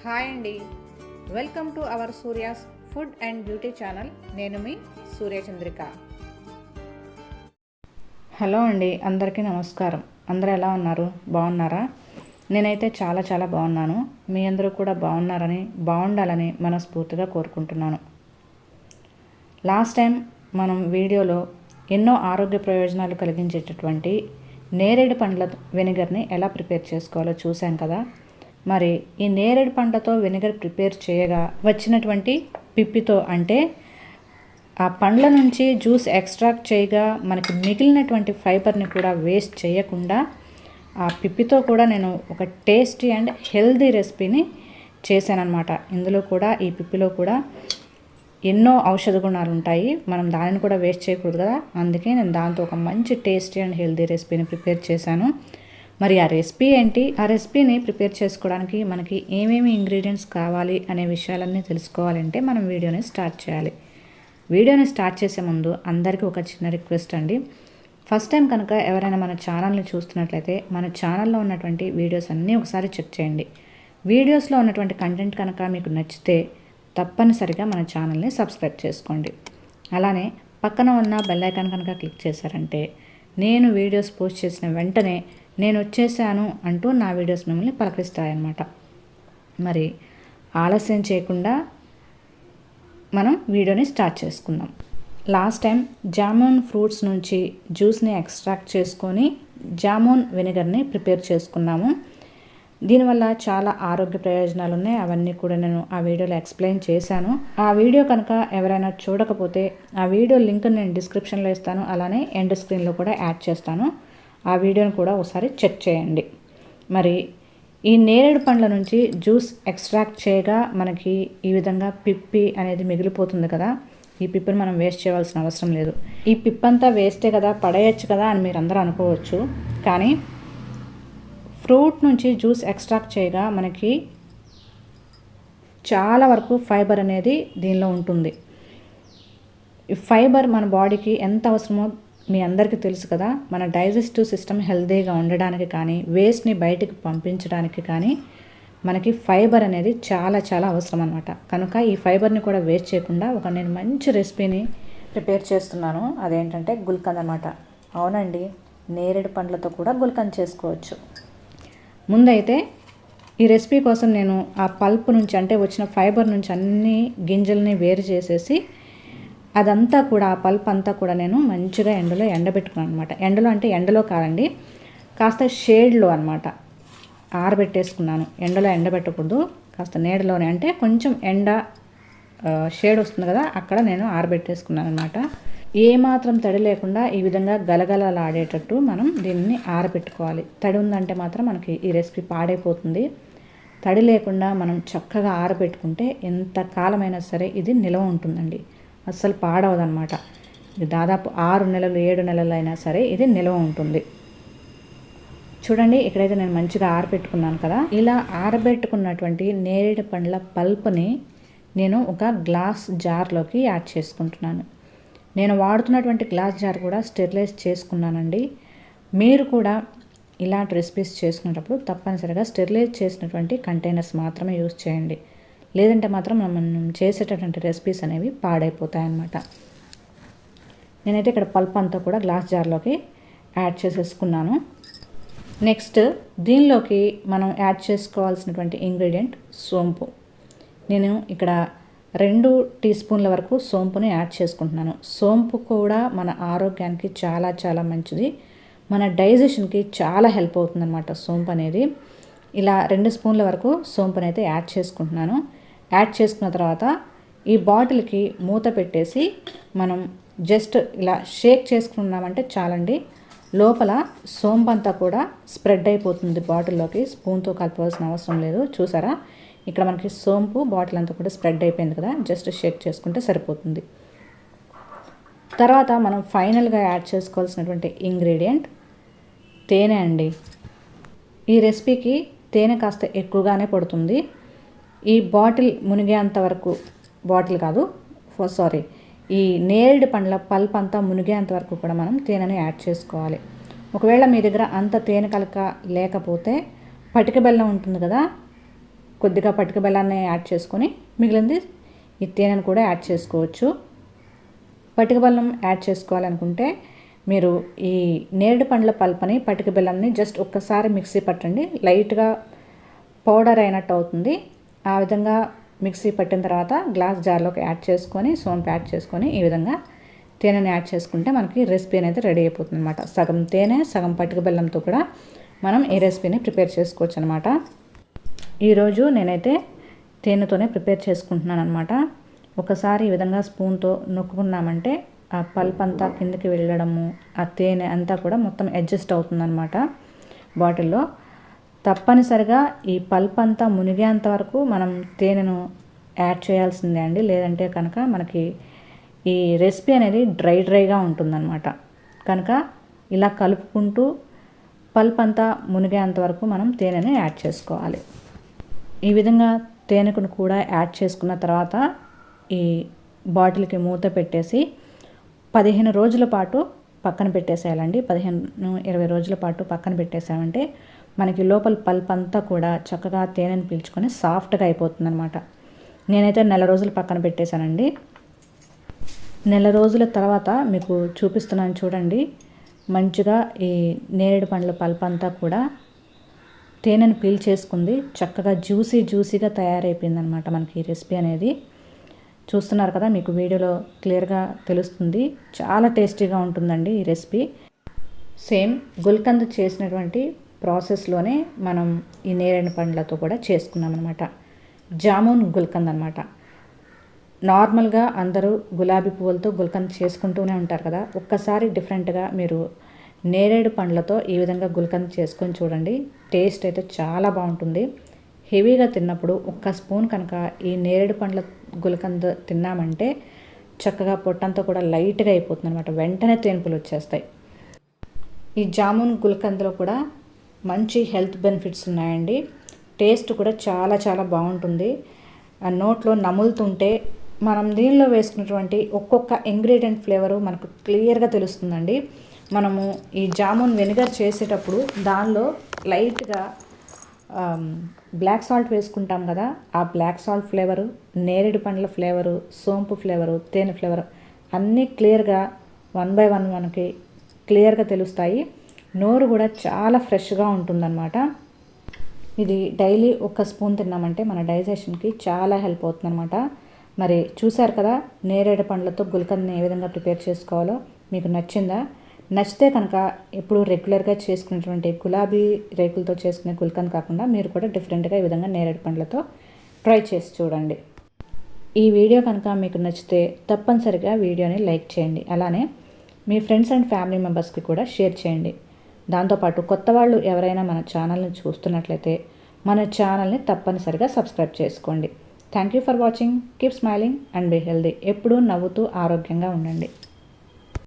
Hi అండి, welcome to our Surya's food and beauty channel. నేను మీ Suryachandrika. Hello అండి, అందరికీ నమస్కారం. అందరూ ఎలా ఉన్నారు? బాగున్నారా? నేనైతే చాలా బాగున్నాను. మీ అందరూ కూడా బాగుండాలని మనస్ఫూర్తిగా కోరుకుంటున్నాను. లాస్ట్ టైం మనం వీడియోలో ఎన్నో ఆరోగ్య ప్రయోజనాలు కలిగించేటటువంటి నేరేడు పండ్ల వెనిగర్ని ఎలా ప్రిపేర్ చేసుకోవాలో చూసాం కదా. మరి ఈ నేరేడు పండ్లతో వెనిగర్ ప్రిపేర్ చేయగా వచ్చినటువంటి పిప్పితో, అంటే ఆ పండ్ల నుంచి జ్యూస్ ఎక్స్ట్రాక్ట్ చేయగా మనకి మిగిలినటువంటి ఫైబర్ని కూడా వేస్ట్ చేయకుండా ఆ పిప్పితో కూడా నేను ఒక టేస్టీ అండ్ హెల్దీ రెసిపీని చేశానన్నమాట. ఇందులో కూడా ఈ పిప్పిలో కూడా ఎన్నో ఔషధ గుణాలు ఉంటాయి. మనం దానిని కూడా వేస్ట్ చేయకూడదు కదా. అందుకే నేను దాంతో ఒక మంచి టేస్టీ అండ్ హెల్దీ రెసిపీని ప్రిపేర్ చేశాను. మరి ఆ రెసిపీ ఏంటి, ఆ రెసిపీని ప్రిపేర్ చేసుకోవడానికి మనకి ఏమేమి ఇంగ్రీడియంట్స్ కావాలి అనే విషయాలన్నీ తెలుసుకోవాలంటే మనం వీడియోని స్టార్ట్ చేయాలి. వీడియోని స్టార్ట్ చేసే ముందు అందరికీ ఒక చిన్న రిక్వెస్ట్ అండి. ఫస్ట్ టైం కనుక ఎవరైనా మన ఛానల్ని చూస్తున్నట్లయితే మన ఛానల్లో ఉన్నటువంటి వీడియోస్ అన్నీ ఒకసారి చెక్ చేయండి. వీడియోస్లో ఉన్నటువంటి కంటెంట్ కనుక మీకు నచ్చితే తప్పనిసరిగా మన ఛానల్ని సబ్స్క్రైబ్ చేసుకోండి. అలానే పక్కన ఉన్న బెల్ ఐకాన్ కనుక క్లిక్ చేశారంటే నేను వీడియోస్ పోస్ట్ చేసిన వెంటనే నేను వచ్చేసాను అంటూ నా వీడియోస్ మిమ్మల్ని పలకరిస్తాయన్నమాట. మరి ఆలస్యం చేయకుండా మనం వీడియోని స్టార్ట్ చేసుకుందాం. లాస్ట్ టైం జామున్ ఫ్రూట్స్ నుంచి జ్యూస్ని ఎక్స్ట్రాక్ట్ చేసుకొని జామున్ వెనిగర్ని ప్రిపేర్ చేసుకున్నాము. దీనివల్ల చాలా ఆరోగ్య ప్రయోజనాలు ఉన్నాయి. అవన్నీ కూడా నేను ఆ వీడియోలో ఎక్స్ప్లెయిన్ చేశాను. ఆ వీడియో కనుక ఎవరైనా చూడకపోతే ఆ వీడియో లింక్ నేను డిస్క్రిప్షన్లో ఇస్తాను, అలానే ఎండ్ స్క్రీన్లో కూడా యాడ్ చేస్తాను. ఆ వీడియోని కూడా ఒకసారి చెక్ చేయండి. మరి ఈ నేరేడు పండ్ల నుంచి జ్యూస్ ఎక్స్ట్రాక్ట్ చేయగా మనకి ఈ విధంగా పిప్పి అనేది మిగిలిపోతుంది కదా. ఈ పిప్పిని మనం వేస్ట్ చేయవలసిన అవసరం లేదు. ఈ పిప్పంతా వేస్టే కదా, పడేయచ్చు కదా అని మీరు అందరూ అనుకోవచ్చు. కానీ ఫ్రూట్ నుంచి జ్యూస్ ఎక్స్ట్రాక్ట్ చేయగా మనకి చాలా వరకు ఫైబర్ అనేది దీనిలో ఉంటుంది. ఈ ఫైబర్ మన బాడీకి ఎంత అవసరమో మీ అందరికీ తెలుసు కదా. మన డైజెస్టివ్ సిస్టమ్ హెల్తీగా ఉండడానికి కానీ, వేస్ట్ని బయటికి పంపించడానికి కానీ మనకి ఫైబర్ అనేది చాలా అవసరం అన్నమాట. కనుక ఈ ఫైబర్ని కూడా వేస్ట్ చేయకుండా నేను మంచి రెసిపీని ప్రిపేర్ చేస్తున్నాను. అదేంటంటే గుల్కంద్ అన్నమాట. అవునండి, నేరేడు పండ్లతో కూడా గుల్కంద్ చేసుకోవచ్చు. ముందైతే ఈ రెసిపీ కోసం నేను ఆ పల్ప్ నుంచి, అంటే వచ్చిన ఫైబర్ నుంచి అన్ని గింజల్ని వేరు చేసేసి అదంతా కూడా, ఆ పల్ప్ అంతా కూడా నేను మంచిగా ఎండలో ఎండబెట్టుకున్నాను అనమాట. ఎండలో అంటే ఎండలో కాదండి, కాస్త షేడ్లో అనమాట ఆరబెట్టేసుకున్నాను. ఎండలో ఎండబెట్టకూడదు, కాస్త నీడలోనే, అంటే కొంచెం ఎండ షేడ్ వస్తుంది కదా, అక్కడ నేను ఆరబెట్టేసుకున్నాను అనమాట. ఏమాత్రం తడి లేకుండా ఈ విధంగా గలగలలాడేటట్టు మనం దీన్ని ఆరబెట్టుకోవాలి. తడి ఉందంటే మాత్రం మనకి ఈ రెసిపీ పాడైపోతుంది. తడి లేకుండా మనం చక్కగా ఆరబెట్టుకుంటే ఎంత కాలమైనా సరే ఇది నిల్వ ఉంటుందండి, అస్సలు పాడవదనమాట. ఇది దాదాపు 6 నెలలు 7 నెలలు అయినా సరే ఇది నిల్వ ఉంటుంది. చూడండి, ఇక్కడైతే నేను మంచిగా ఆరబెట్టుకున్నాను కదా. ఇలా ఆరబెట్టుకున్నటువంటి నేరేడు పండ్ల పల్ప్ని నేను ఒక గ్లాస్ జార్లోకి యాడ్ చేసుకుంటున్నాను. నేను వాడుతున్నటువంటి గ్లాస్ జార్ కూడా స్టెరిలైజ్ చేసుకున్నానండి. మీరు కూడా ఇలాంటి రెసిపీస్ చేసుకునేటప్పుడు తప్పనిసరిగా స్టెరిలైజ్ చేసినటువంటి కంటైనర్స్ మాత్రమే యూజ్ చేయండి. లేదంటే మాత్రం మనం చేసేటటువంటి రెసిపీస్ అనేవి పాడైపోతాయన్నమాట. నేనైతే ఇక్కడ పల్ప్ అంతా కూడా గ్లాస్ జార్లోకి యాడ్ చేసేసుకున్నాను. నెక్స్ట్ దీనిలోకి మనం యాడ్ చేసుకోవాల్సినటువంటి ఇంగ్రీడియంట్ సోంపు. నేను ఇక్కడ 2 టీ స్పూన్ల వరకు సోంపుని యాడ్ చేసుకుంటున్నాను. సోంపు కూడా మన ఆరోగ్యానికి చాలా మంచిది, మన డైజెషన్కి చాలా హెల్ప్ అవుతుందన్నమాట సోంపు అనేది. ఇలా 2 స్పూన్ల వరకు సోంపుని అయితే యాడ్ చేసుకుంటున్నాను. యాడ్ చేసుకున్న తర్వాత ఈ బాటిల్కి మూత పెట్టేసి మనం జస్ట్ ఇలా షేక్ చేసుకున్నామంటే చాలండి. లోపల సోంపు అంతా కూడా స్ప్రెడ్ అయిపోతుంది బాటిల్లోకి. స్పూన్తో కలపవలసిన అవసరం లేదు. చూసారా, ఇక్కడ మనకి సోంపు బాటిల్ అంతా కూడా స్ప్రెడ్ అయిపోయింది కదా. జస్ట్ షేక్ చేసుకుంటే సరిపోతుంది. తర్వాత మనం ఫైనల్గా యాడ్ చేసుకోవాల్సినటువంటి ఇంగ్రీడియంట్ తేనె అండి. ఈ రెసిపీకి తేనె కాస్త ఎక్కువగానే పడుతుంది. ఈ బాటిల్ మునిగేంత వరకు, బాటిల్ కాదు సారీ, ఈ నేరేడు పండ్ల పల్ప్ అంతా మునిగేంత వరకు కూడా మనం తేనెని యాడ్ చేసుకోవాలి. ఒకవేళ మీ దగ్గర అంత తేనె కలక లేకపోతే పటిక బెల్లం ఉంటుంది కదా, కొద్దిగా పటిక బెల్లాన్ని యాడ్ చేసుకొని మిగిలింది ఈ తేనెను కూడా యాడ్ చేసుకోవచ్చు. పటిక బెల్లం యాడ్ చేసుకోవాలనుకుంటే మీరు ఈ నేరేడు పండ్ల పల్పని పటిక బెల్లంని జస్ట్ ఒక్కసారి మిక్సీ పట్టండి, లైట్గా పౌడర్ అయినట్టు అవుతుంది. ఆ విధంగా మిక్సీ పట్టిన తర్వాత గ్లాస్ జార్లోకి యాడ్ చేసుకొని సోంపు యాడ్ చేసుకొని ఈ విధంగా తేనెని యాడ్ చేసుకుంటే మనకి రెసిపీ అనేది రెడీ అయిపోతుంది అనమాట. సగం తేనె సగం పటిక బెల్లంతో కూడా మనం ఈ రెసిపీని ప్రిపేర్ చేసుకోవచ్చు అనమాట. ఈరోజు నేనైతే తేనెతోనే ప్రిపేర్ చేసుకుంటున్నాను అనమాట. ఒకసారి ఈ విధంగా స్పూన్తో నొక్కుకున్నామంటే ఆ పల్ప్ అంతా కిందకి వెళ్ళడము, ఆ తేనె అంతా కూడా మొత్తం అడ్జస్ట్ అవుతుందన్నమాట బాటిల్లో. తప్పనిసరిగా ఈ పల్ప్ అంతా మునిగేంత వరకు మనం తేనెను యాడ్ చేయాల్సిందే అండి, లేదంటే కనుక మనకి ఈ రెసిపీ అనేది డ్రైగా ఉంటుందన్నమాట. కనుక ఇలా కలుపుకుంటూ పల్ప్ అంతా మునిగేంత వరకు మనం తేనెని యాడ్ చేసుకోవాలి. ఈ విధంగా తేనెను కూడా యాడ్ చేసుకున్న తర్వాత ఈ బాటిల్కి మూత పెట్టేసి 15 రోజుల పాటు పక్కన పెట్టేసేయాలండి. 15-20 రోజుల పాటు పక్కన పెట్టేసామంటే మనకి లోపల పల్ప్ అంతా కూడా చక్కగా తేనెను పీల్చుకొని సాఫ్ట్గా అయిపోతుంది అనమాట. నేనైతే 1 నెల రోజులు పక్కన పెట్టేశానండి. 1 నెల రోజుల తర్వాత మీకు చూపిస్తున్నాను చూడండి. మంచిగా ఈ నేరేడు పండ్ల పల్ప్ అంతా కూడా తేనెను పీల్చేసుకుంది, చక్కగా జ్యూసీగా తయారైపోయింది అనమాట మనకి ఈ రెసిపీ అనేది. చూస్తున్నారు కదా, మీకు వీడియోలో క్లియర్గా తెలుస్తుంది. చాలా టేస్టీగా ఉంటుందండి ఈ రెసిపీ. సేమ్ గుల్కంద్ చేసినటువంటి ప్రాసెస్లోనే మనం ఈ నేరేడు పండ్లతో కూడా చేసుకున్నాం అనమాట. జామున్ గుల్కంద్ అనమాట. నార్మల్గా అందరూ గులాబీ పువ్వులతో గుల్కంద్ చేసుకుంటూనే ఉంటారు కదా, ఒక్కసారి డిఫరెంట్గా మీరు నేరేడు పండ్లతో ఈ విధంగా గుల్కంద్ చేసుకొని చూడండి. టేస్ట్ అయితే చాలా బాగుంటుంది. హెవీగా తిన్నప్పుడు ఒక్క స్పూన్ కనుక ఈ నేరేడు పండ్ల గుల్కంద్ తిన్నామంటే చక్కగా పొట్టంతా కూడా లైట్గా అయిపోతుంది అనమాట, వెంటనే తేన్పులు వచ్చేస్తాయి. ఈ జామున్ గుల్కంద్లో కూడా మంచి హెల్త్ బెనిఫిట్స్ ఉన్నాయండి. టేస్ట్ కూడా చాలా బాగుంటుంది. నోట్లో నములుతుంటే మనం దీనిలో వేసుకున్నటువంటి ఒక్కొక్క ఇంగ్రీడియంట్ ఫ్లేవరు మనకు క్లియర్గా తెలుస్తుందండి. మనము ఈ జామున్ వెనిగర్ చేసేటప్పుడు దానిలో లైట్గా బ్లాక్ సాల్ట్ వేసుకుంటాం కదా, ఆ బ్లాక్ సాల్ట్ ఫ్లేవరు, నేరేడు పండ్ల ఫ్లేవరు, సోంపు ఫ్లేవరు, తేనె ఫ్లేవరు అన్నీ క్లియర్గా 1 by 1 మనకి క్లియర్గా తెలుస్తాయి. నోరు కూడా చాలా ఫ్రెష్గా ఉంటుందన్నమాట. ఇది డైలీ 1 స్పూన్ తిన్నామంటే మన డైజెషన్కి చాలా హెల్ప్ అవుతుందన్నమాట. మరి చూశారు కదా నేరేడు పండ్లతో గుల్కంద్ని ఏ విధంగా ప్రిపేర్ చేసుకోవాలో. మీకు నచ్చిందా? నచ్చితే కనుక ఎప్పుడు రెగ్యులర్గా చేసుకునేటువంటి గులాబీ రేకులతో చేసుకునే గుల్కంద్ కాకుండా మీరు కూడా డిఫరెంట్గా ఈ విధంగా నేరేడు పండ్లతో ట్రై చేసి చూడండి. ఈ వీడియో కనుక మీకు నచ్చితే తప్పనిసరిగా వీడియోని లైక్ చేయండి. అలానే మీ ఫ్రెండ్స్ అండ్ ఫ్యామిలీ మెంబర్స్కి కూడా షేర్ చేయండి. దాంతోపాటు కొత్త వాళ్ళు ఎవరైనా మన ఛానల్ని చూస్తున్నట్లయితే మన ఛానల్ని తప్పనిసరిగా సబ్స్క్రైబ్ చేసుకోండి. Thank you for watching. Keep smiling and be healthy. ఎప్పుడూ నవ్వుతూ ఆరోగ్యంగా ఉండండి.